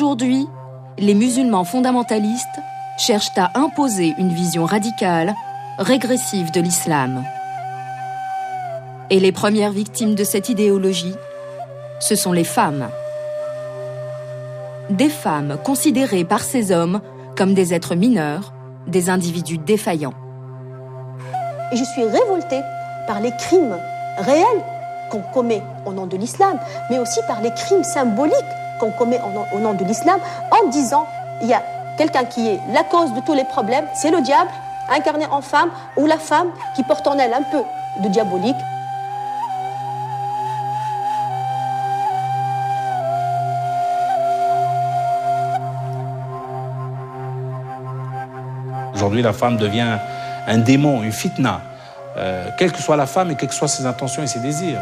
Aujourd'hui, les musulmans fondamentalistes cherchent à imposer une vision radicale, régressive de l'islam. Et les premières victimes de cette idéologie, ce sont les femmes. Des femmes considérées par ces hommes comme des êtres mineurs, des individus défaillants. Et je suis révoltée par les crimes réels qu'on commet au nom de l'islam, mais aussi par les crimes symboliques qu'on commet au nom de l'islam, en disant il y a quelqu'un qui est la cause de tous les problèmes, c'est le diable, incarné en femme, ou la femme qui porte en elle un peu de diabolique. Aujourd'hui, la femme devient un démon, une fitna, quelle que soit la femme et quelles que soient ses intentions et ses désirs.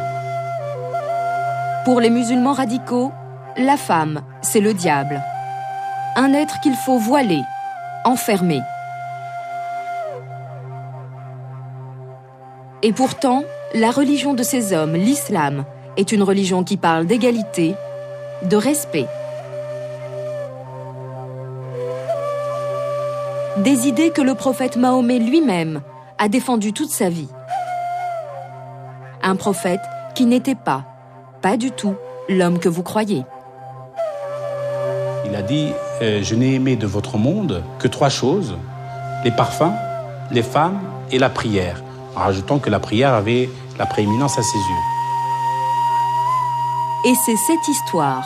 Pour les musulmans radicaux, la femme, c'est le diable. Un être qu'il faut voiler, enfermer. Et pourtant, la religion de ces hommes, l'islam, est une religion qui parle d'égalité, de respect. Des idées que le prophète Mahomet lui-même a défendues toute sa vie. Un prophète qui n'était pas du tout, l'homme que vous croyez. Il a dit « Je n'ai aimé de votre monde que 3 choses, les parfums, les femmes et la prière », en rajoutant que la prière avait la prééminence à ses yeux. Et c'est cette histoire,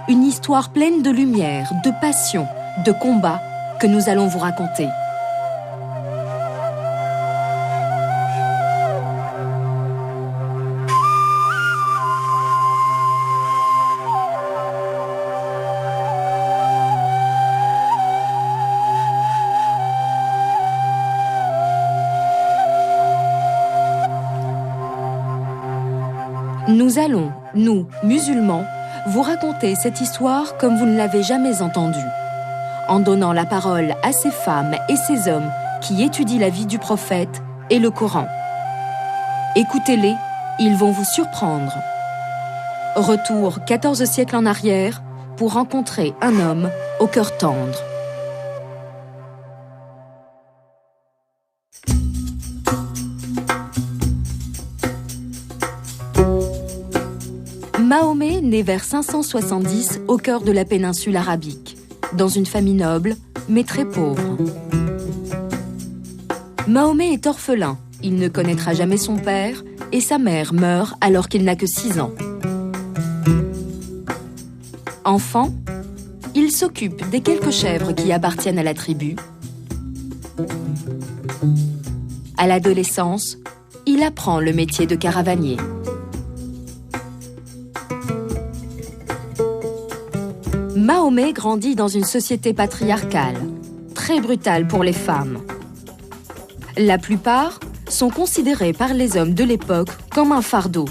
une histoire pleine de lumière, de passion, de combat, que nous allons vous raconter. Nous allons, nous, musulmans, vous raconter cette histoire comme vous ne l'avez jamais entendue, en donnant la parole à ces femmes et ces hommes qui étudient la vie du prophète et le Coran. Écoutez-les, ils vont vous surprendre. Retour 14 siècles en arrière pour rencontrer un homme au cœur tendre. Mahomet naît vers 570 au cœur de la péninsule arabique, dans une famille noble, mais très pauvre. Mahomet est orphelin, il ne connaîtra jamais son père, et sa mère meurt alors qu'il n'a que 6 ans. Enfant, il s'occupe des quelques chèvres qui appartiennent à la tribu. À l'adolescence, il apprend le métier de caravanier. Mahomet grandit dans une société patriarcale, très brutale pour les femmes. La plupart sont considérés par les hommes de l'époque comme un fardeau.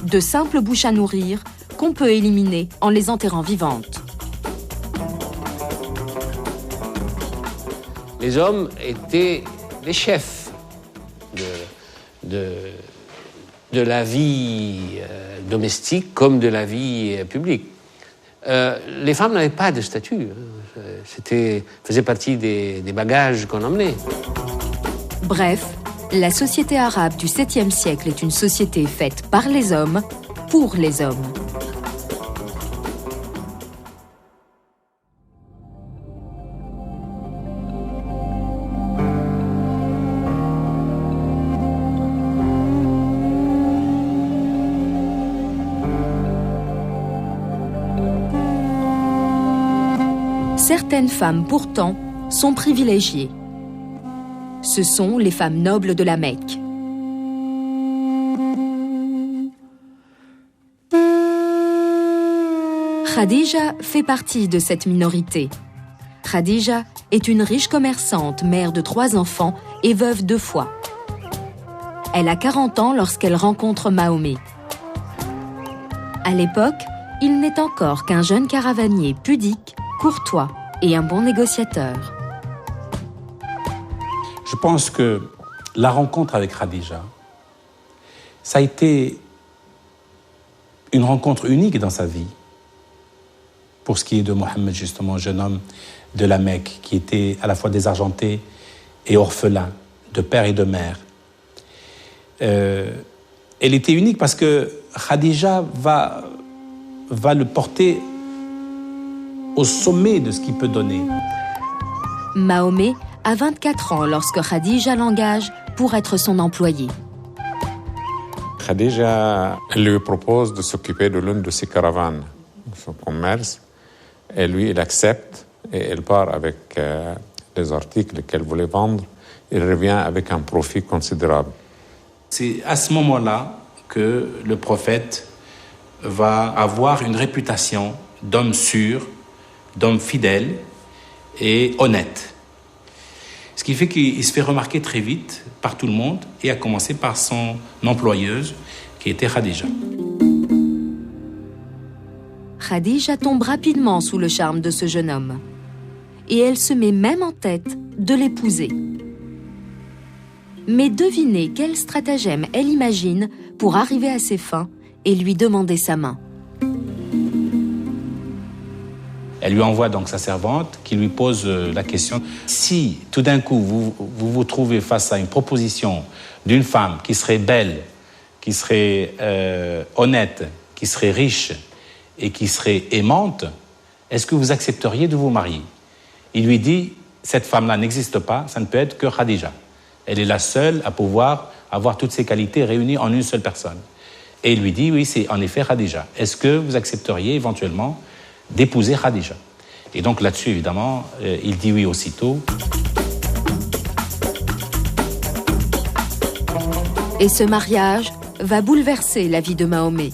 De simples bouches à nourrir qu'on peut éliminer en les enterrant vivantes. Les hommes étaient les chefs de la vie domestique comme de la vie publique. Les femmes n'avaient pas de statut. Faisait partie des bagages qu'on emmenait. Bref, la société arabe du 7e siècle est une société faite par les hommes, pour les hommes. Certaines femmes, pourtant, sont privilégiées. Ce sont les femmes nobles de la Mecque. Khadija fait partie de cette minorité. Khadija est une riche commerçante, mère de 3 enfants et veuve 2 fois. Elle a 40 ans lorsqu'elle rencontre Mahomet. À l'époque, il n'est encore qu'un jeune caravanier pudique, courtois et un bon négociateur. Je pense que la rencontre avec Khadija, ça a été une rencontre unique dans sa vie. pour ce qui est de Mohammed, justement, jeune homme de la Mecque, qui était à la fois désargenté et orphelin, de père et de mère. Elle était unique parce que Khadija va le porter au sommet de ce qu'il peut donner. Mahomet a 24 ans lorsque Khadija l'engage pour être son employé. Khadija lui propose de s'occuper de l'une de ses caravanes, de son commerce, et lui, il accepte et elle part avec les articles qu'elle voulait vendre. Il revient avec un profit considérable. C'est à ce moment-là que le prophète va avoir une réputation d'homme sûr, d'homme fidèle et honnête. Ce qui fait qu'il se fait remarquer très vite par tout le monde, et à commencer par son employeuse, qui était Khadija. Khadija tombe rapidement sous le charme de ce jeune homme. Et elle se met même en tête de l'épouser. Mais devinez quel stratagème elle imagine pour arriver à ses fins et lui demander sa main. Elle lui envoie donc sa servante qui lui pose la question. Si tout d'un coup vous trouvez face à une proposition d'une femme qui serait belle, qui serait honnête, qui serait riche et qui serait aimante, est-ce que vous accepteriez de vous marier? Il lui dit, cette femme-là n'existe pas, ça ne peut être que Khadija. Elle est la seule à pouvoir avoir toutes ces qualités réunies en une seule personne. Et il lui dit, oui, c'est en effet Khadija. Est-ce que vous accepteriez éventuellement d'épouser Khadija? Et donc là-dessus, évidemment, il dit oui aussitôt. Et ce mariage va bouleverser la vie de Mahomet.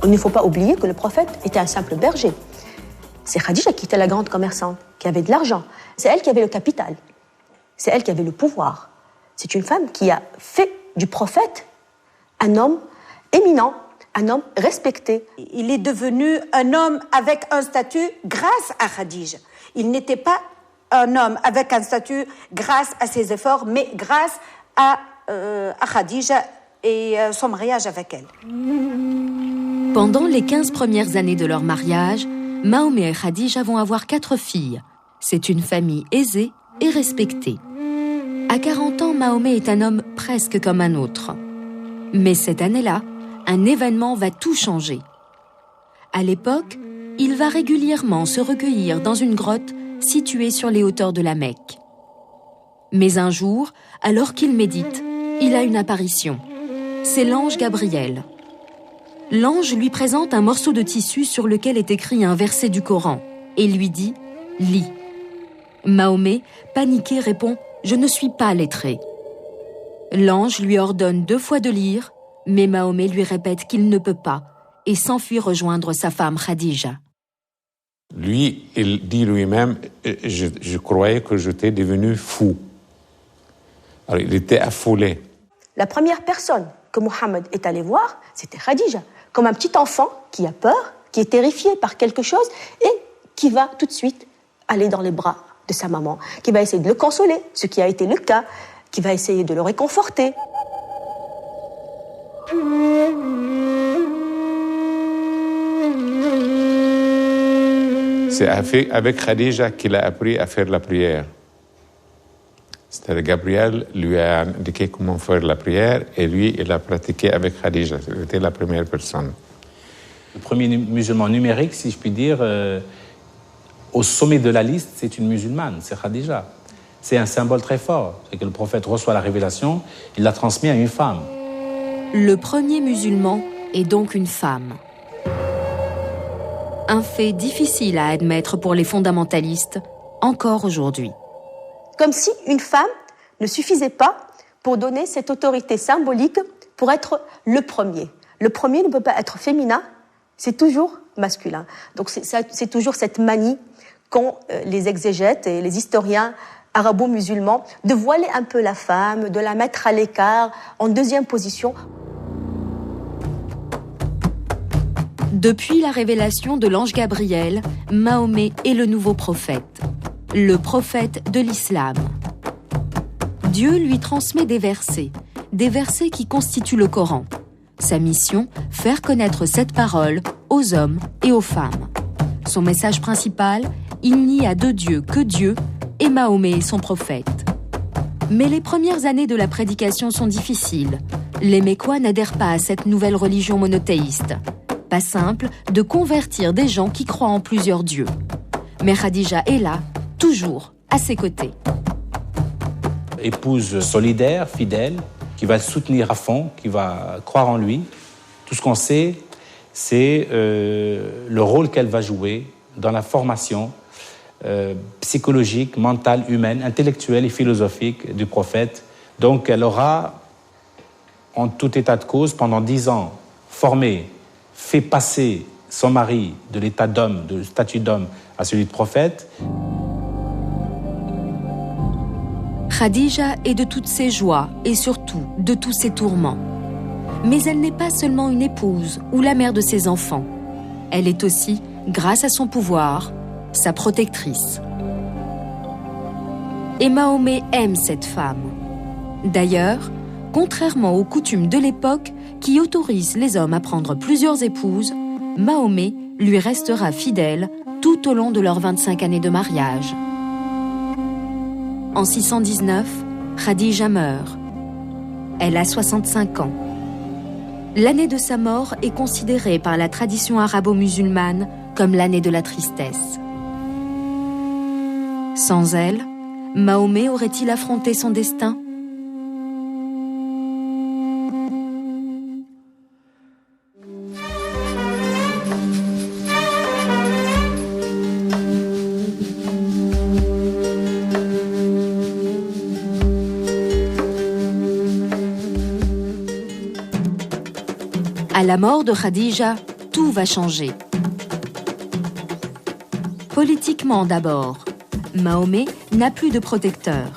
Il ne faut pas oublier que le prophète était un simple berger. C'est Khadija qui était la grande commerçante, qui avait de l'argent. C'est elle qui avait le capital. C'est elle qui avait le pouvoir. C'est une femme qui a fait du prophète un homme éminent, un homme respecté. Il est devenu un homme avec un statut grâce à Khadija. Il n'était pas un homme avec un statut grâce à ses efforts, mais grâce à Khadija et son mariage avec elle. Pendant les 15 premières années de leur mariage, Mahomet et Khadija vont avoir 4 filles. C'est une famille aisée et respectée. À 40 ans, Mahomet est un homme presque comme un autre. Mais cette année-là, un événement va tout changer. À l'époque, il va régulièrement se recueillir dans une grotte située sur les hauteurs de la Mecque. Mais un jour, alors qu'il médite, il a une apparition. C'est l'ange Gabriel. L'ange lui présente un morceau de tissu sur lequel est écrit un verset du Coran et lui dit « Lis ». Mahomet, paniqué, répond « Je ne suis pas lettré ». L'ange lui ordonne 2 fois de lire, mais Mahomet lui répète qu'il ne peut pas et s'enfuit rejoindre sa femme Khadija. Lui, il dit lui-même « Je croyais que j'étais devenu fou ». Alors, il était affolé. La première personne que Mohammed est allé voir, c'était Khadija, comme un petit enfant qui a peur, qui est terrifié par quelque chose et qui va tout de suite aller dans les bras de sa maman, qui va essayer de le consoler, ce qui a été le cas, qui va essayer de le réconforter. C'est avec Khadija qu'il a appris à faire la prière. C'est-à-dire Gabriel lui a indiqué comment faire la prière et lui, il a pratiqué avec Khadija. C'était la première personne. Le premier musulman numérique, si je puis dire, au sommet de la liste, c'est une musulmane, c'est Khadija. C'est un symbole très fort. C'est que le prophète reçoit la révélation, il la transmet à une femme. Le premier musulman est donc une femme. Un fait difficile à admettre pour les fondamentalistes, encore aujourd'hui. Comme si une femme ne suffisait pas pour donner cette autorité symbolique pour être le premier. Le premier ne peut pas être féminin, c'est toujours masculin. Donc c'est toujours cette manie qu'ont les exégètes et les historiens arabo-musulmans de voiler un peu la femme, de la mettre à l'écart, en deuxième position. Depuis la révélation de l'ange Gabriel, Mahomet est le nouveau prophète. le prophète de l'islam. Dieu lui transmet des versets qui constituent le Coran. Sa mission, faire connaître cette parole aux hommes et aux femmes. Son message principal, il n'y a de Dieu que Dieu et Mahomet est son prophète. Mais les premières années de la prédication sont difficiles. Les Mécois n'adhèrent pas à cette nouvelle religion monothéiste. Pas simple de convertir des gens qui croient en plusieurs dieux. Mais Khadija est là, toujours à ses côtés. Épouse solidaire, fidèle, qui va le soutenir à fond, qui va croire en lui. Tout ce qu'on sait, c'est le rôle qu'elle va jouer dans la formation psychologique, mentale, humaine, intellectuelle et philosophique du prophète. Donc elle aura, en tout état de cause, pendant 10 ans, formé, fait passer son mari de l'état d'homme, de statut d'homme, à celui de prophète. Khadija est de toutes ses joies et surtout de tous ses tourments. Mais elle n'est pas seulement une épouse ou la mère de ses enfants. Elle est aussi, grâce à son pouvoir, sa protectrice. Et Mahomet aime cette femme. D'ailleurs, contrairement aux coutumes de l'époque qui autorisent les hommes à prendre plusieurs épouses, Mahomet lui restera fidèle tout au long de leurs 25 années de mariage. En 619, Khadija meurt. Elle a 65 ans. L'année de sa mort est considérée par la tradition arabo-musulmane comme l'année de la tristesse. Sans elle, Mahomet aurait-il affronté son destin ? À la mort de Khadija, tout va changer. Politiquement d'abord, Mahomet n'a plus de protecteur.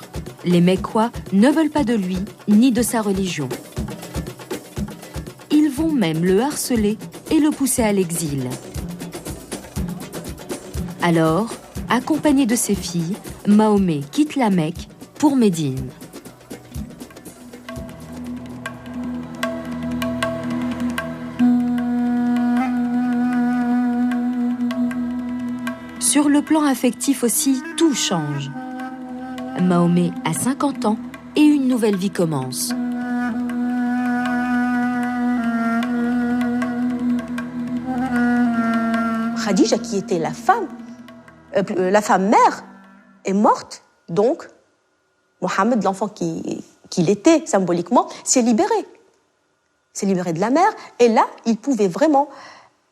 Les Mécois ne veulent pas de lui ni de sa religion. Ils vont même le harceler et le pousser à l'exil. Alors, accompagné de ses filles, Mahomet quitte la Mecque pour Médine. Sur le plan affectif aussi, tout change. Mahomet a 50 ans et une nouvelle vie commence. Khadija, qui était la femme mère, est morte. Donc, Mohammed, l'enfant qu'il était symboliquement, s'est libéré. S'est libéré de la mère. Et là, il pouvait vraiment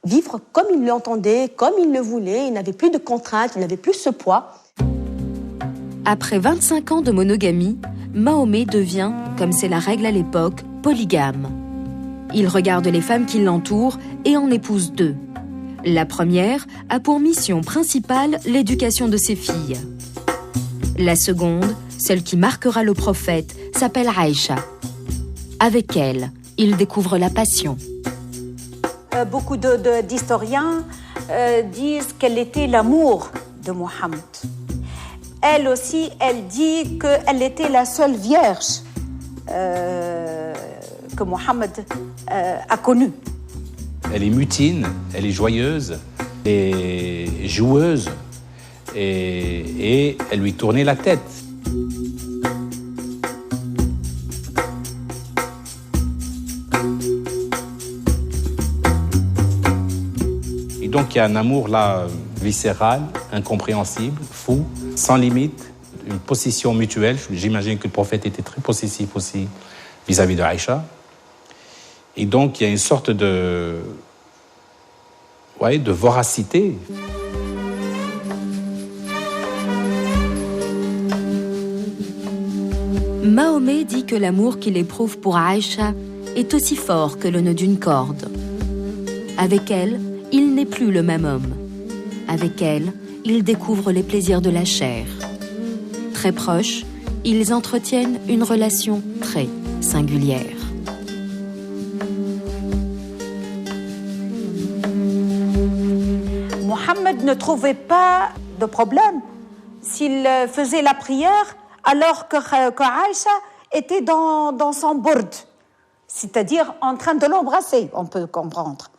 vivre comme il l'entendait, comme il le voulait. Il n'avait plus de contraintes, il n'avait plus ce poids. Après 25 ans de monogamie, Mahomet devient, comme c'est la règle à l'époque, polygame. Il regarde les femmes qui l'entourent et en épouse 2. La première a pour mission principale l'éducation de ses filles. La seconde, celle qui marquera le prophète, s'appelle Aïcha. Avec elle, il découvre la passion. Beaucoup d'historiens disent qu'elle était l'amour de Mohammed. Elle aussi, elle dit qu'elle était la seule vierge que Mohammed a connue. Elle est mutine, elle est joyeuse, elle est joueuse et elle lui tournait la tête. Donc il y a un amour là viscéral, incompréhensible, fou, sans limite, une possession mutuelle. J'imagine que le prophète était très possessif aussi vis-à-vis de Aïcha. Et donc il y a une sorte de voracité. Mahomet dit que l'amour qu'il éprouve pour Aïcha est aussi fort que le nœud d'une corde. Avec elle, il n'est plus le même homme. Avec elle, il découvre les plaisirs de la chair. Très proches, ils entretiennent une relation très singulière. Mohammed ne trouvait pas de problème quand il faisait la prière, alors que Aïcha était dans son bourd, c'est-à-dire en train de l'embrasser, on peut comprendre.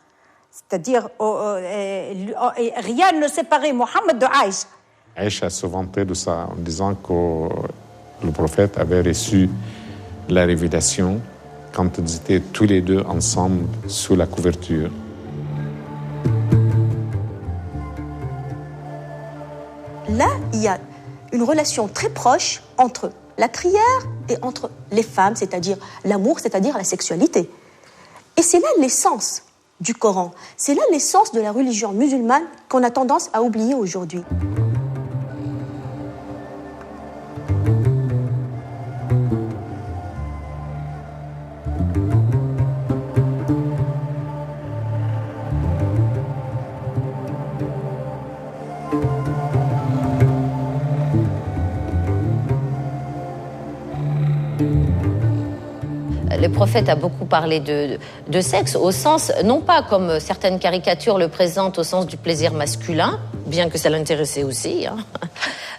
C'est-à-dire, rien ne séparait Mohammed de Aïcha. Aïcha se vantait de ça en disant que le prophète avait reçu la révélation quand ils étaient tous les deux ensemble sous la couverture. Là, il y a une relation très proche entre la prière et entre les femmes, c'est-à-dire l'amour, c'est-à-dire la sexualité. Et c'est là l'essence du Coran. C'est là l'essence de la religion musulmane qu'on a tendance à oublier aujourd'hui. Le prophète a beaucoup parlé de sexe au sens, non pas comme certaines caricatures le présentent au sens du plaisir masculin, bien que ça l'intéressait aussi, hein,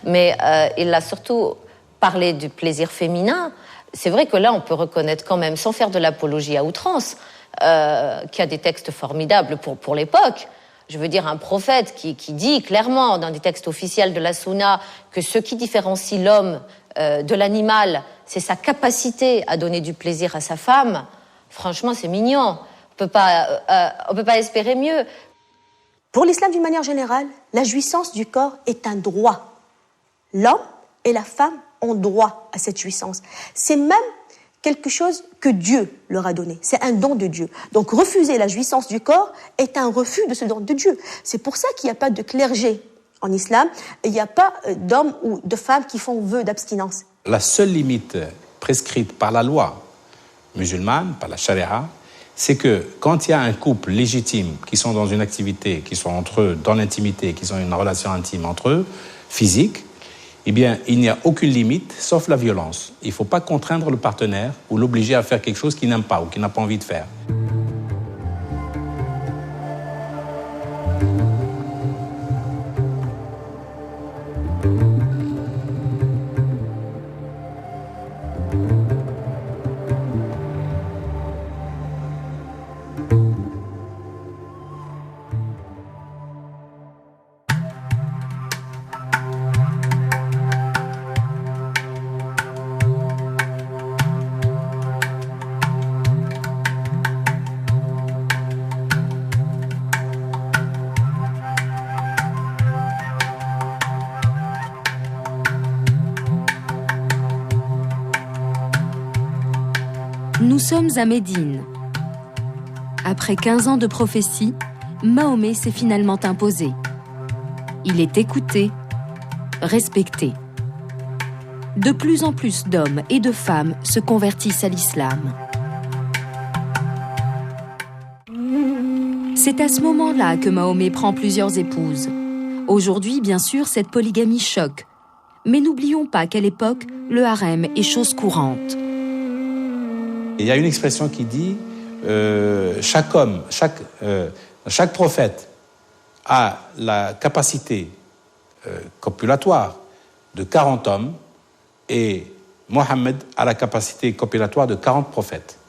mais il a surtout parlé du plaisir féminin. C'est vrai que là, on peut reconnaître quand même, sans faire de l'apologie à outrance, qu'il y a des textes formidables pour l'époque. Je veux dire, un prophète qui dit clairement dans des textes officiels de la Sunna que ce qui différencie l'homme de l'animal, c'est sa capacité à donner du plaisir à sa femme. Franchement, c'est mignon. On peut pas espérer mieux. Pour l'islam, d'une manière générale, la jouissance du corps est un droit. L'homme et la femme ont droit à cette jouissance. C'est même quelque chose que Dieu leur a donné. C'est un don de Dieu. Donc refuser la jouissance du corps est un refus de ce don de Dieu. C'est pour ça qu'il n'y a pas de clergé en islam. Il n'y a pas d'hommes ou de femmes qui font vœu d'abstinence. La seule limite prescrite par la loi musulmane, par la charia, c'est que quand il y a un couple légitime qui sont dans une activité, qui sont entre eux dans l'intimité, qui ont une relation intime entre eux, physique, eh bien, il n'y a aucune limite, sauf la violence. Il ne faut pas contraindre le partenaire ou l'obliger à faire quelque chose qu'il n'aime pas ou qu'il n'a pas envie de faire. Nous sommes à Médine. Après 15 ans de prophétie, Mahomet s'est finalement imposé. Il est écouté, respecté. De plus en plus d'hommes et de femmes se convertissent à l'islam. C'est à ce moment-là que Mahomet prend plusieurs épouses. Aujourd'hui, bien sûr, cette polygamie choque. Mais n'oublions pas qu'à l'époque, le harem est chose courante. Il y a une expression qui dit chaque homme, chaque prophète a la capacité copulatoire de 40 hommes et Mohammed a la capacité copulatoire de 40 prophètes.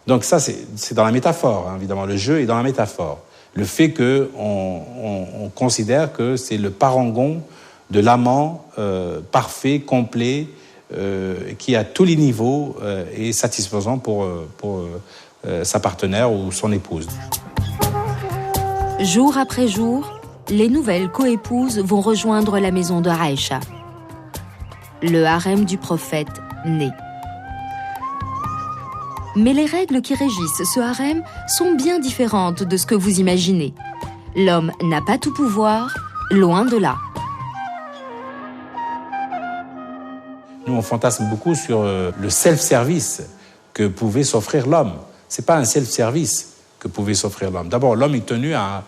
Donc ça, c'est dans la métaphore, hein, évidemment. Le jeu est dans la métaphore. Le fait qu'on considère que c'est le parangon de l'amant parfait, complet, qui à tous les niveaux est satisfaisant pour sa partenaire ou son épouse. Jour après jour, les nouvelles coépouses vont rejoindre la maison de Aïcha. Le harem du prophète naît. Mais les règles qui régissent ce harem sont bien différentes de ce que vous imaginez. L'homme n'a pas tout pouvoir, loin de là. Nous, on fantasme beaucoup sur le self-service que pouvait s'offrir l'homme. Ce n'est pas un self-service que pouvait s'offrir l'homme. D'abord, l'homme est tenu à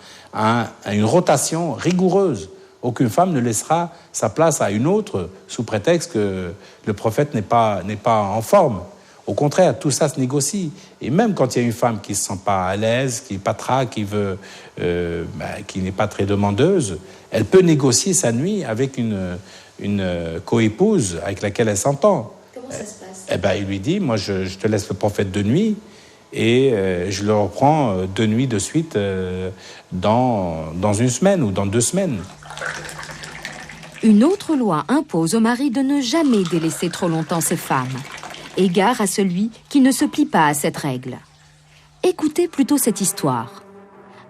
une rotation rigoureuse. Aucune femme ne laissera sa place à une autre sous prétexte que le prophète n'est pas en forme Au contraire, tout ça se négocie. Et même quand il y a une femme qui ne se sent pas à l'aise, qui patraque, qui n'est pas très demandeuse, elle peut négocier sa nuit avec une coépouse avec laquelle elle s'entend. Comment ça se passe? Il lui dit, moi je te laisse le prophète de nuit et je le reprends 2 nuits de suite dans 1 semaine ou dans 2 semaines. Une autre loi impose au mari de ne jamais délaisser trop longtemps ses femmes. Égard à celui qui ne se plie pas à cette règle. Écoutez plutôt cette histoire.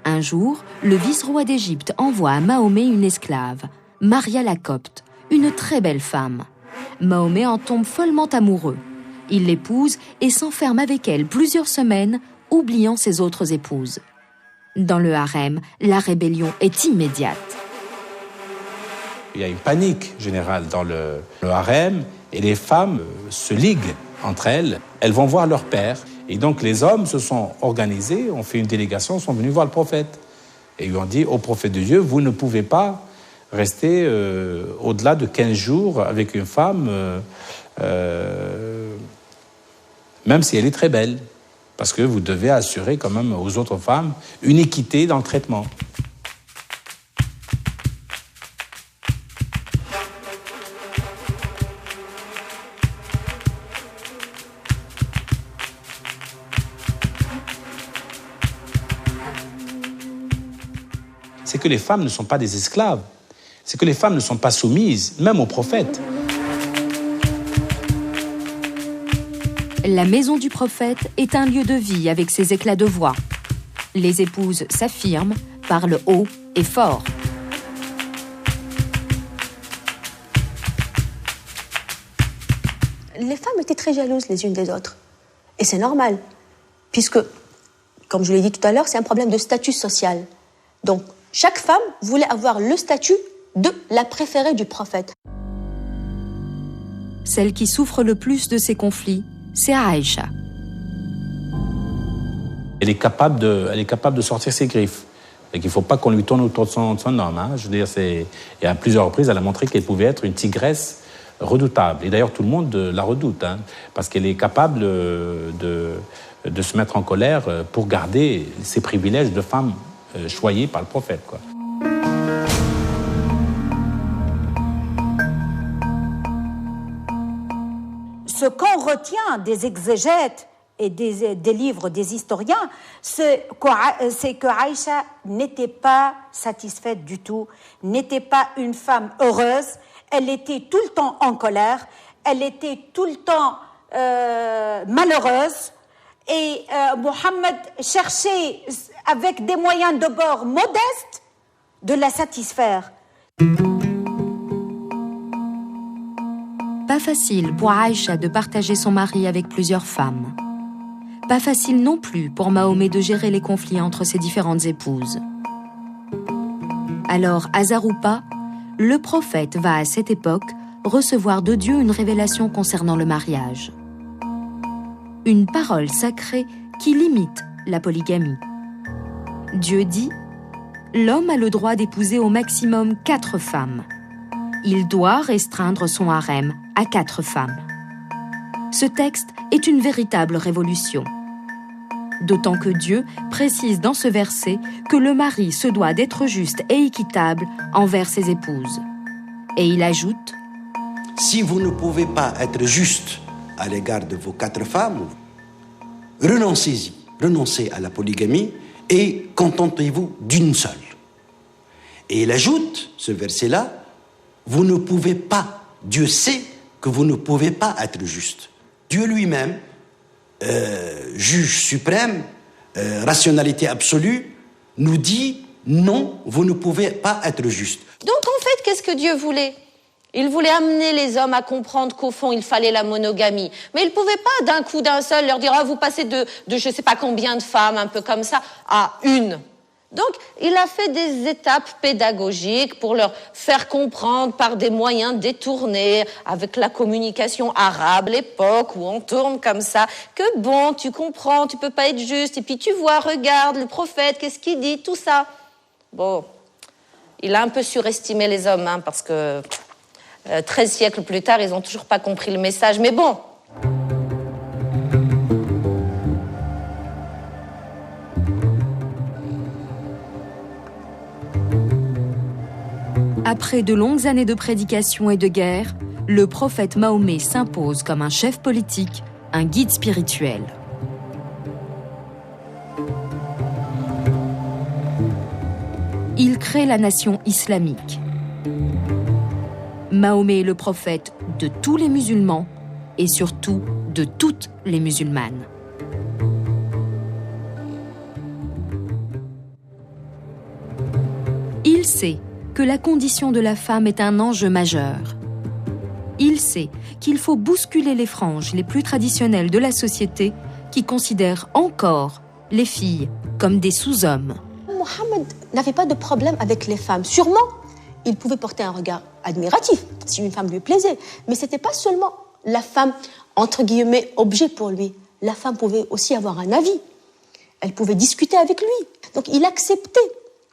Un jour, le vice-roi d'Égypte envoie à Mahomet une esclave, Maria la Copte, une très belle femme. Mahomet en tombe follement amoureux. Il l'épouse et s'enferme avec elle plusieurs semaines, oubliant ses autres épouses. Dans le harem, la rébellion est immédiate. Il y a une panique générale dans le harem et les femmes se liguent entre elles. Elles vont voir leur père. Et donc les hommes se sont organisés, ont fait une délégation, sont venus voir le prophète. Et ils lui ont dit, ô prophète de Dieu, vous ne pouvez pas rester au-delà de 15 jours avec une femme, même si elle est très belle. Parce que vous devez assurer quand même aux autres femmes une équité dans le traitement. C'est que les femmes ne sont pas des esclaves. C'est que les femmes ne sont pas soumises, même au prophète. La maison du prophète est un lieu de vie avec ses éclats de voix. Les épouses s'affirment, parlent haut et fort. Les femmes étaient très jalouses les unes des autres. Et c'est normal, puisque, comme je l'ai dit tout à l'heure, c'est un problème de statut social. Donc, chaque femme voulait avoir le statut de la préférée du prophète. Celle qui souffre le plus de ces conflits, c'est Aïcha. Elle est capable de sortir ses griffes. Et qu'il ne faut pas qu'on lui tourne autour de son homme. Hein. Je veux dire, et à plusieurs reprises, elle a montré qu'elle pouvait être une tigresse redoutable. Et d'ailleurs, tout le monde la redoute, hein, parce qu'elle est capable de se mettre en colère pour garder ses privilèges de femme choyée par le prophète, quoi. Ce qu'on retient des exégètes et des livres des historiens, c'est que Aïcha n'était pas satisfaite du tout, n'était pas une femme heureuse, elle était tout le temps en colère, elle était tout le temps malheureuse, et Mohammed cherchait, avec des moyens de bord modestes, de la satisfaire. Pas facile pour Aïcha de partager son mari avec plusieurs femmes. Pas facile non plus pour Mahomet de gérer les conflits entre ses différentes épouses. Alors, hasard ou pas, le prophète va à cette époque recevoir de Dieu une révélation concernant le mariage. Une parole sacrée qui limite la polygamie. Dieu dit « L'homme a le droit d'épouser au maximum 4 femmes. Il doit restreindre son harem à 4 femmes. » Ce texte est une véritable révolution. D'autant que Dieu précise dans ce verset que le mari se doit d'être juste et équitable envers ses épouses. Et il ajoute « Si vous ne pouvez pas être juste à l'égard de vos 4 femmes, renoncez-y, renoncez à la polygamie et contentez-vous d'une seule. » Et il ajoute, ce verset-là, « Vous ne pouvez pas, Dieu sait que vous ne pouvez pas être juste. » Dieu lui-même, juge suprême, rationalité absolue, nous dit « Non, vous ne pouvez pas être juste. » Donc en fait, qu'est-ce que Dieu voulait ? Il voulait amener les hommes à comprendre qu'au fond, il fallait la monogamie. Mais il ne pouvait pas d'un coup d'un seul leur dire « Ah, vous passez de je ne sais pas combien de femmes, un peu comme ça, à une. » Donc, il a fait des étapes pédagogiques pour leur faire comprendre par des moyens détournés, avec la communication arabe, l'époque où on tourne comme ça, que bon, tu comprends, tu peux pas être juste, et puis tu vois, regarde, le prophète, qu'est-ce qu'il dit, tout ça. Bon, il a un peu surestimé les hommes, hein, parce que 13 siècles plus tard, ils n'ont toujours pas compris le message, mais bon. Après de longues années de prédication et de guerre, le prophète Mahomet s'impose comme un chef politique, un guide spirituel. Il crée la nation islamique. Mahomet est le prophète de tous les musulmans et surtout de toutes les musulmanes. Il sait que la condition de la femme est un enjeu majeur. Il sait qu'il faut bousculer les franges les plus traditionnelles de la société qui considèrent encore les filles comme des sous-hommes. Mohammed n'avait pas de problème avec les femmes. Sûrement, il pouvait porter un regard admiratif si une femme lui plaisait. Mais ce n'était pas seulement la femme, entre guillemets, objet pour lui. La femme pouvait aussi avoir un avis. Elle pouvait discuter avec lui. Donc il acceptait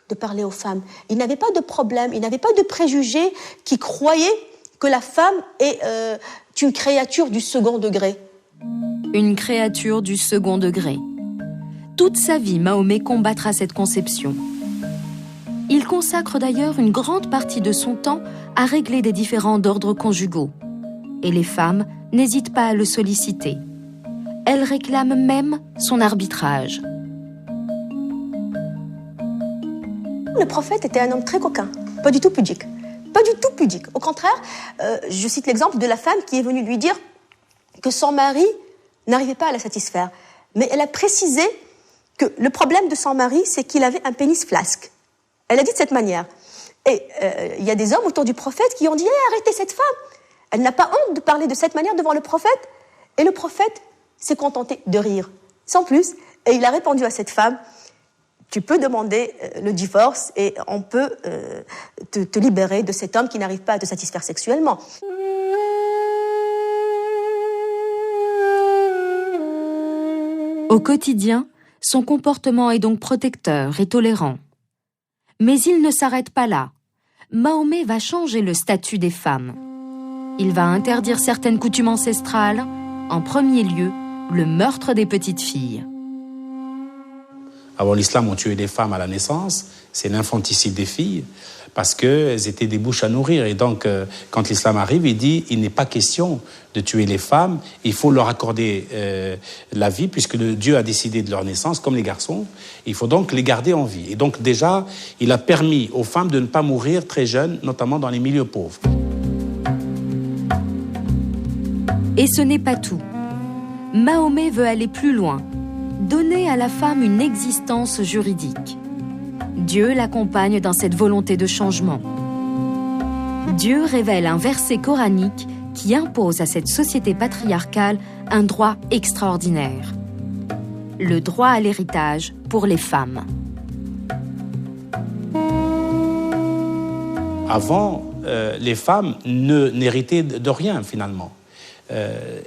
de parler aux femmes. Il n'avait pas de problème, il n'avait pas de préjugés qui croyaient que la femme est une créature du second degré. Une créature du second degré. Toute sa vie, Mahomet combattra cette conception. Il consacre d'ailleurs une grande partie de son temps à régler des différends d'ordre conjugaux. Et les femmes n'hésitent pas à le solliciter. Elles réclament même son arbitrage. Le prophète était un homme très coquin, pas du tout pudique. Pas du tout pudique. Au contraire, je cite l'exemple de la femme qui est venue lui dire que son mari n'arrivait pas à la satisfaire. Mais elle a précisé que le problème de son mari, c'est qu'il avait un pénis flasque. Elle a dit de cette manière. Et il y a des hommes autour du prophète qui ont dit « Arrêtez cette femme !» Elle n'a pas honte de parler de cette manière devant le prophète. Et le prophète s'est contenté de rire, sans plus. Et il a répondu à cette femme « Tu peux demander le divorce et on peut te libérer de cet homme qui n'arrive pas à te satisfaire sexuellement. » Au quotidien, son comportement est donc protecteur et tolérant. Mais il ne s'arrête pas là. Mahomet va changer le statut des femmes. Il va interdire certaines coutumes ancestrales, en premier lieu, le meurtre des petites filles. Avant l'islam, on tuait les femmes à la naissance, c'est l'infanticide des filles, parce qu'elles étaient des bouches à nourrir. Et donc, quand l'islam arrive, il dit, il n'est pas question de tuer les femmes, il faut leur accorder la vie, puisque Dieu a décidé de leur naissance, comme les garçons, il faut donc les garder en vie. Et donc déjà, il a permis aux femmes de ne pas mourir très jeunes, notamment dans les milieux pauvres. Et ce n'est pas tout. Mahomet veut aller plus loin, donner à la femme une existence juridique. Dieu l'accompagne dans cette volonté de changement. Dieu révèle un verset coranique qui impose à cette société patriarcale un droit extraordinaire. Le droit à l'héritage pour les femmes. Avant, les femmes n'héritaient de rien, finalement.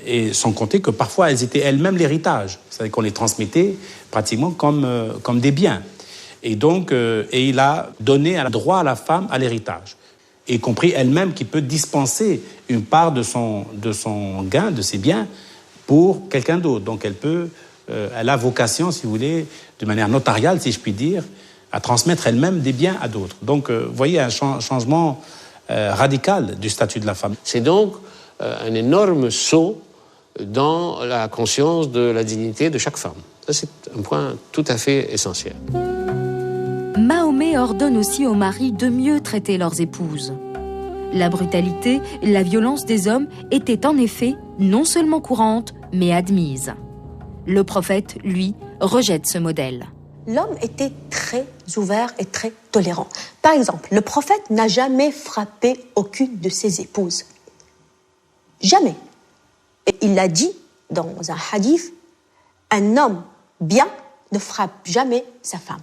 Et sans compter que parfois, elles étaient elles-mêmes l'héritage. C'est-à-dire qu'on les transmettait pratiquement comme des biens. Et donc, il a donné un droit à la femme à l'héritage, y compris elle-même qui peut dispenser une part de son gain, de ses biens, pour quelqu'un d'autre. Donc, elle a vocation, si vous voulez, de manière notariale, si je puis dire, à transmettre elle-même des biens à d'autres. Donc, vous voyez un changement radical du statut de la femme. C'est donc un énorme saut dans la conscience de la dignité de chaque femme. Ça, c'est un point tout à fait essentiel. Mahomet ordonne aussi aux maris de mieux traiter leurs épouses. La brutalité et la violence des hommes étaient en effet non seulement courantes, mais admises. Le prophète, lui, rejette ce modèle. L'homme était très ouvert et très tolérant. Par exemple, le prophète n'a jamais frappé aucune de ses épouses. Jamais. Et il l'a dit dans un hadith, un homme bien ne frappe jamais sa femme.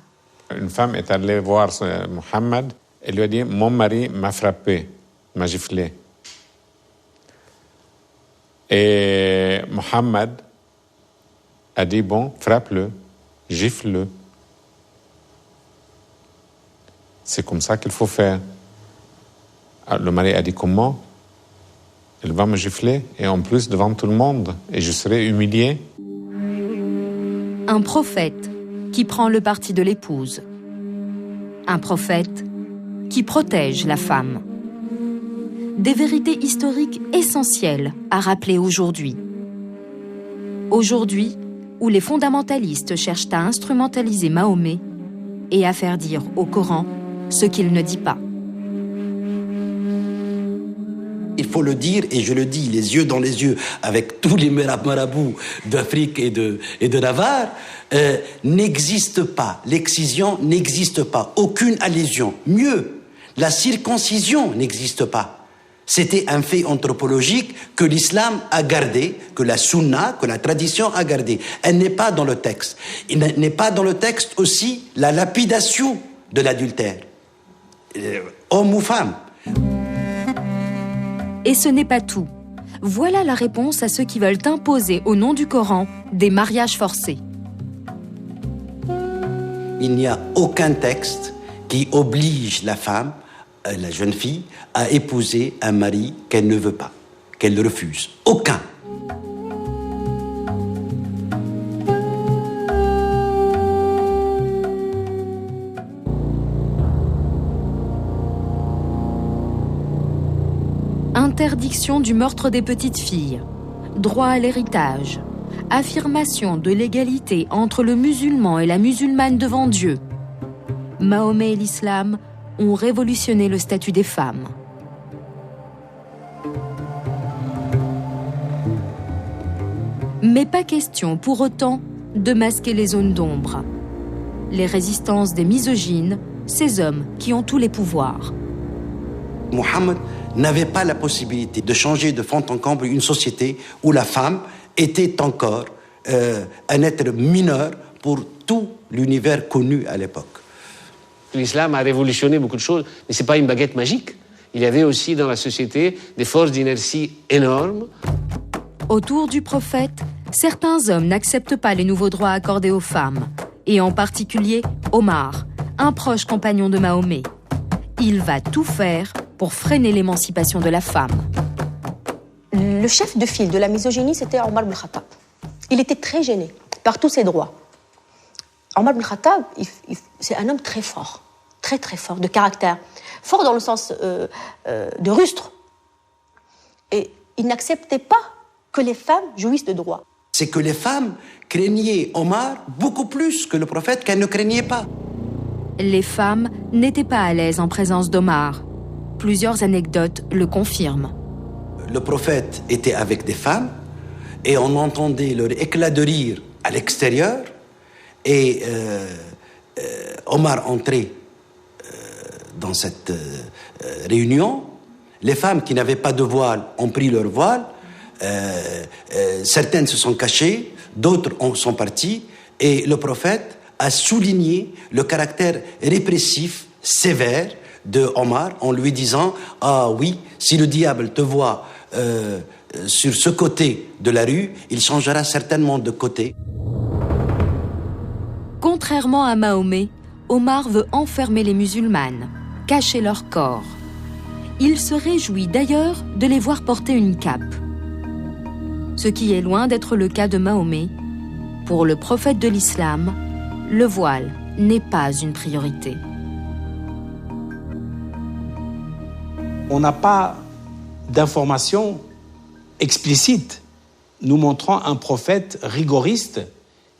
Une femme est allée voir Mohammed et lui a dit « Mon mari m'a frappé, m'a giflé. » Et Mohammed a dit « Bon, frappe-le, gifle-le. » C'est comme ça qu'il faut faire. Alors, le mari a dit « Comment ? Elle va me gifler, et en plus devant tout le monde, et je serai humilié. » Un prophète qui prend le parti de l'épouse. Un prophète qui protège la femme. Des vérités historiques essentielles à rappeler aujourd'hui. Aujourd'hui, où les fondamentalistes cherchent à instrumentaliser Mahomet et à faire dire au Coran ce qu'il ne dit pas. Il faut le dire, et je le dis les yeux dans les yeux avec tous les marabouts d'Afrique et de Navarre, n'existe pas, l'excision n'existe pas, aucune allusion. Mieux, la circoncision n'existe pas. C'était un fait anthropologique que l'islam a gardé, que la sunna, que la tradition a gardé. Elle n'est pas dans le texte. Il n'est pas dans le texte aussi la lapidation de l'adultère, homme ou femme. Et ce n'est pas tout. Voilà la réponse à ceux qui veulent imposer au nom du Coran des mariages forcés. Il n'y a aucun texte qui oblige la femme, la jeune fille, à épouser un mari qu'elle ne veut pas, qu'elle refuse. Aucun. Interdiction du meurtre des petites filles, droit à l'héritage, affirmation de l'égalité entre le musulman et la musulmane devant Dieu. Mahomet et l'islam ont révolutionné le statut des femmes. Mais pas question pour autant de masquer les zones d'ombre. Les résistances des misogynes, ces hommes qui ont tous les pouvoirs. Mohammed n'avait pas la possibilité de changer de fond en comble une société où la femme était encore un être mineur pour tout l'univers connu à l'époque. L'islam a révolutionné beaucoup de choses, mais ce n'est pas une baguette magique. Il y avait aussi dans la société des forces d'inertie énormes. Autour du prophète, certains hommes n'acceptent pas les nouveaux droits accordés aux femmes, et en particulier Omar, un proche compagnon de Mahomet. Il va tout faire pour freiner l'émancipation de la femme. Le chef de file de la misogynie, c'était Omar ibn Khattab. Il était très gêné par tous ses droits. Omar ibn Khattab, c'est un homme très fort, très très fort, de caractère. Fort dans le sens de rustre. Et il n'acceptait pas que les femmes jouissent de droits. C'est que les femmes craignaient Omar beaucoup plus que le prophète qu'elles ne craignaient pas. Les femmes n'étaient pas à l'aise en présence d'Omar. Plusieurs anecdotes le confirment. Le prophète était avec des femmes et on entendait leur éclat de rire à l'extérieur et Omar entrait dans cette réunion. Les femmes qui n'avaient pas de voile ont pris leur voile. Certaines se sont cachées, d'autres sont parties et le prophète a souligné le caractère répressif, sévère de Omar en lui disant « Ah oui, si le diable te voit sur ce côté de la rue, il changera certainement de côté. » Contrairement à Mahomet, Omar veut enfermer les musulmanes, cacher leur corps. Il se réjouit d'ailleurs de les voir porter une cape. Ce qui est loin d'être le cas de Mahomet. Pour le prophète de l'islam, le voile n'est pas une priorité. On n'a pas d'informations explicites nous montrant un prophète rigoriste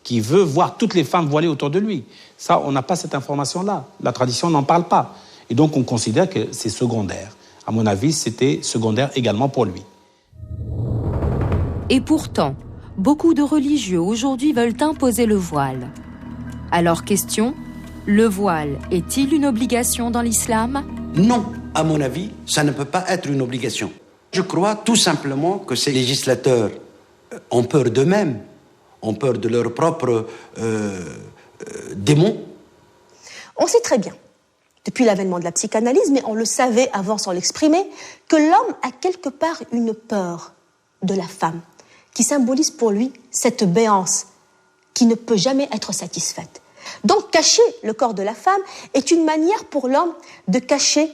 qui veut voir toutes les femmes voilées autour de lui. Ça, on n'a pas cette information-là. La tradition n'en parle pas. Et donc, on considère que c'est secondaire. À mon avis, c'était secondaire également pour lui. Et pourtant, beaucoup de religieux aujourd'hui veulent imposer le voile. Alors, question, le voile est-il une obligation dans l'islam ? Non, à mon avis, ça ne peut pas être une obligation. Je crois tout simplement que ces législateurs ont peur d'eux-mêmes, ont peur de leurs propres démons. On sait très bien, depuis l'avènement de la psychanalyse, mais on le savait avant sans l'exprimer, que l'homme a quelque part une peur de la femme, qui symbolise pour lui cette béance qui ne peut jamais être satisfaite. Donc cacher le corps de la femme est une manière pour l'homme de cacher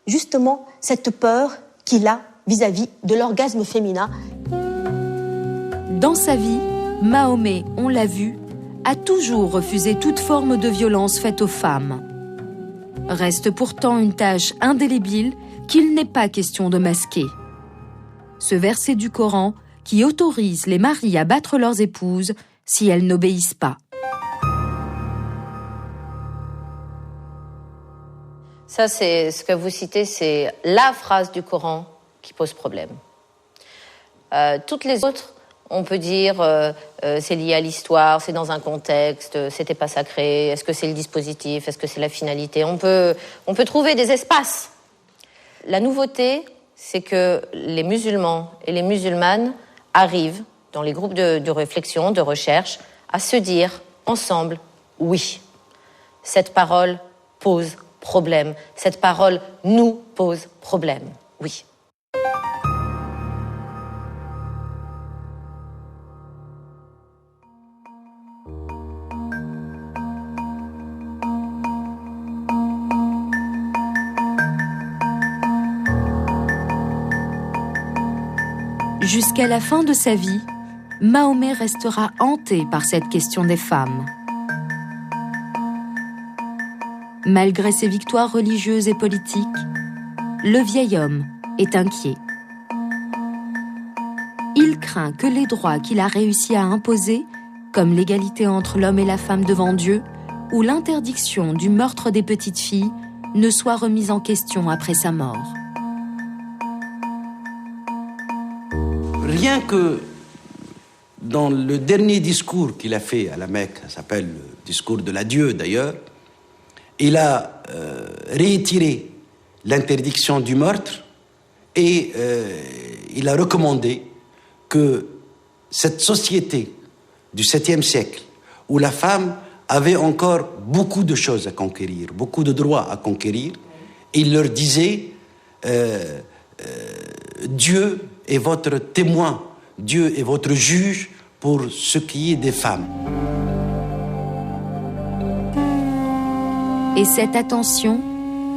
justement cette peur qu'il a vis-à-vis de l'orgasme féminin. Dans sa vie, Mahomet, on l'a vu, a toujours refusé toute forme de violence faite aux femmes. Reste pourtant une tâche indélébile qu'il n'est pas question de masquer. Ce verset du Coran qui autorise les maris à battre leurs épouses si elles n'obéissent pas. Ça, c'est ce que vous citez, c'est la phrase du Coran qui pose problème. Toutes les autres, on peut dire c'est lié à l'histoire, c'est dans un contexte, c'était pas sacré, est-ce que c'est le dispositif, est-ce que c'est la finalité, on peut trouver des espaces. La nouveauté, c'est que les musulmans et les musulmanes arrivent, dans les groupes de réflexion, de recherche, à se dire ensemble, oui, cette parole pose problème, cette parole nous pose problème, oui. Jusqu'à la fin de sa vie, Mahomet restera hanté par cette question des femmes. Malgré ses victoires religieuses et politiques, le vieil homme est inquiet. Il craint que les droits qu'il a réussi à imposer, comme l'égalité entre l'homme et la femme devant Dieu, ou l'interdiction du meurtre des petites filles, ne soient remis en question après sa mort. Rien que dans le dernier discours qu'il a fait à la Mecque, ça s'appelle le discours de l'adieu d'ailleurs, il a réitéré l'interdiction du meurtre et il a recommandé que cette société du 7e siècle, où la femme avait encore beaucoup de choses à conquérir, beaucoup de droits à conquérir, il leur disait Dieu est votre témoin, Dieu est votre juge pour ce qui est des femmes. Et cette attention,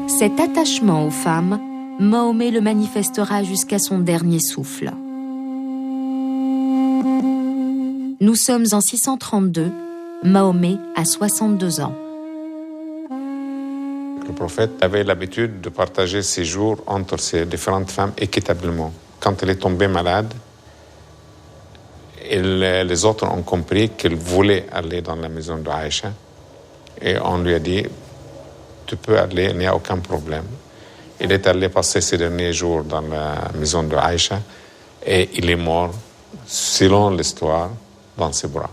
cet attachement aux femmes, Mahomet le manifestera jusqu'à son dernier souffle. Nous sommes en 632, Mahomet a 62 ans. Le prophète avait l'habitude de partager ses jours entre ces différentes femmes équitablement. Quand elle est tombée malade, les autres ont compris qu'elle voulait aller dans la maison de Aïcha et on lui a dit « Tu peux aller, il n'y a aucun problème ». Il est allé passer ses derniers jours dans la maison de Aïcha et il est mort, selon l'histoire, dans ses bras.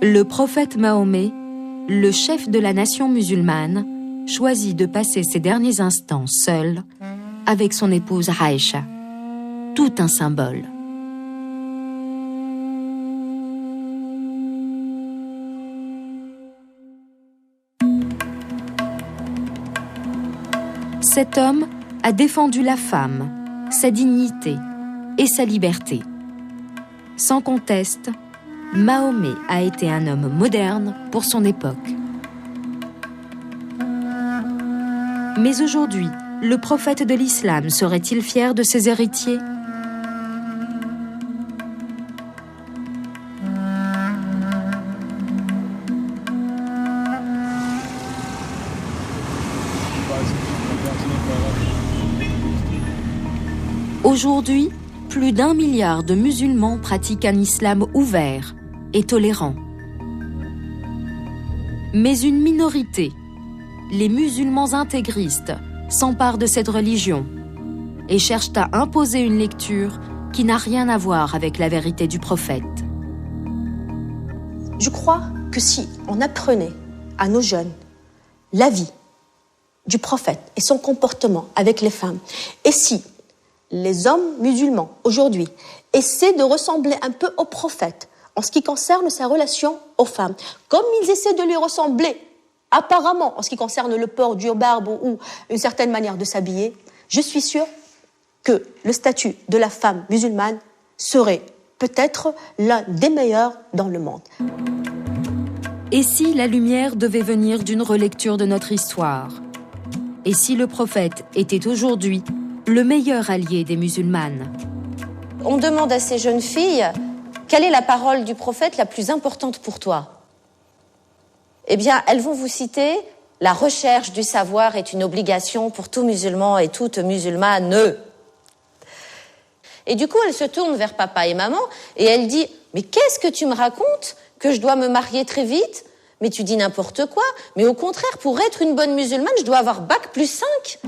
Le prophète Mahomet, le chef de la nation musulmane, choisit de passer ses derniers instants seul avec son épouse Aïcha. Tout un symbole. Cet homme a défendu la femme, sa dignité et sa liberté. Sans conteste, Mahomet a été un homme moderne pour son époque. Mais aujourd'hui, le prophète de l'islam serait-il fier de ses héritiers ? Aujourd'hui, plus d'1 milliard de musulmans pratiquent un islam ouvert et tolérant. Mais une minorité, les musulmans intégristes, s'emparent de cette religion et cherchent à imposer une lecture qui n'a rien à voir avec la vérité du prophète. Je crois que si on apprenait à nos jeunes la vie du prophète et son comportement avec les femmes, et si les hommes musulmans aujourd'hui essaient de ressembler un peu au prophète en ce qui concerne sa relation aux femmes, comme ils essaient de lui ressembler apparemment en ce qui concerne le port du barbe ou une certaine manière de s'habiller, je suis sûre que le statut de la femme musulmane serait peut-être l'un des meilleurs dans le monde. Et si la lumière devait venir d'une relecture de notre histoire ? Et si le prophète était aujourd'hui le meilleur allié des musulmanes ? On demande à ces jeunes filles, quelle est la parole du prophète la plus importante pour toi ? eh bien, elles vont vous citer « La recherche du savoir est une obligation pour tout musulman et toute musulmane ». Et du coup, elle se tourne vers papa et maman et elle dit « Mais qu'est-ce que tu me racontes? Que je dois me marier très vite? Mais tu dis n'importe quoi. Mais au contraire, pour être une bonne musulmane, je dois avoir bac plus 5. »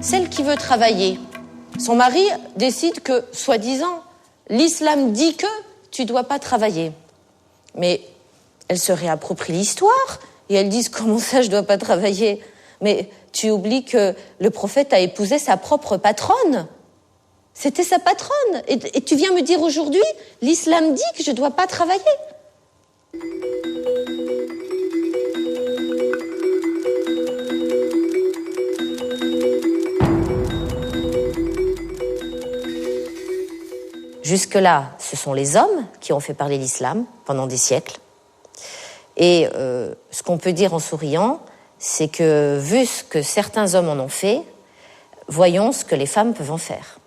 Celle qui veut travailler, son mari décide que, soi-disant, l'islam dit que tu ne dois pas travailler. Mais elle se réapproprie l'histoire et elles disent « Comment ça, je ne dois pas travailler ?» Mais tu oublies que le prophète a épousé sa propre patronne. C'était sa patronne. Et tu viens me dire aujourd'hui, l'islam dit que je ne dois pas travailler. Jusque-là, ce sont les hommes qui ont fait parler l'islam pendant des siècles. Et ce qu'on peut dire en souriant, c'est que, vu ce que certains hommes en ont fait, voyons ce que les femmes peuvent en faire.